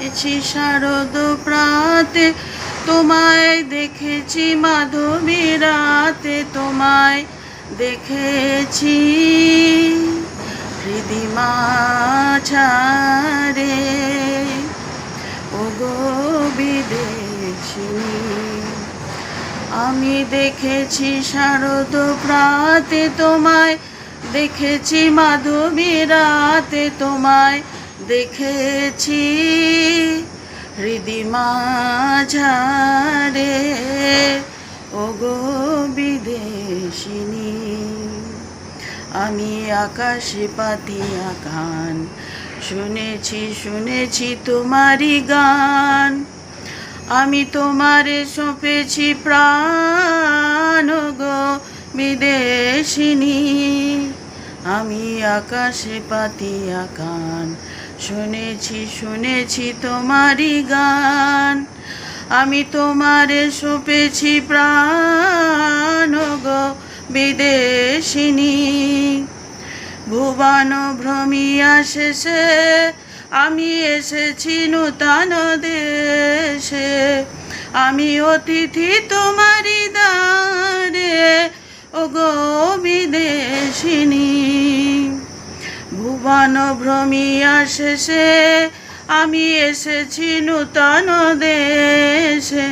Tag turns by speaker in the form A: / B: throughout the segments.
A: দেখেছি শারদ প্রাতে, তোমায় দেখেছি মাধবী রাতে, তোমায় দেখেছি হৃদি মাঝারে। ওগো বিদেশিনী, আমি দেখেছি শারদ প্রাতে, তোমায় দেখেছি মাধবী রাতে, তোমায় দেখেছি হৃদি মাঝারে। ওগো বিদেশিনী, আমি আকাশে পাতিয়া গান, শুনেছি শুনেছি তোমারই গান। আমি তোমারে সঁপেছি প্রাণ গো বিদেশিনী। আমি আকাশে পাতিয়া গান, শুনেছি শুনেছি তোমারই গান। আমি তোমারে সঁপেছি প্রাণ গো বিদেশিনী। ভুবন ভ্রমিয়া শেষে আমি এসেছি নূতন দেশে। আমি অতিথি তোমারই দ্বারে, ওগো বিদেশিনী। ভুবন ভ্রমিয়া শেষে আমি এসেছি নূতন দেশে।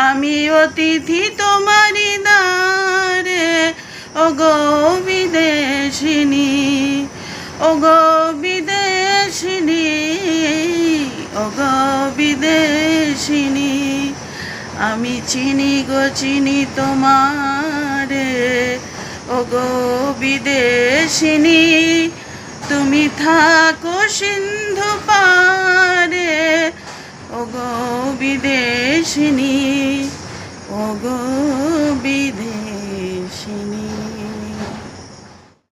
A: আমি অতিথি তোমারই দ্বারে, ওগো বিদেশিনী। ওগো বিদেশিনী, ওগো বিদেশিনী, আমি চিনি গো চিনি তোমারে। ওগো বিদেশিনী, তুমি থাকো সিন্ধু পারে। ওগো বিদেশিনী, ওগো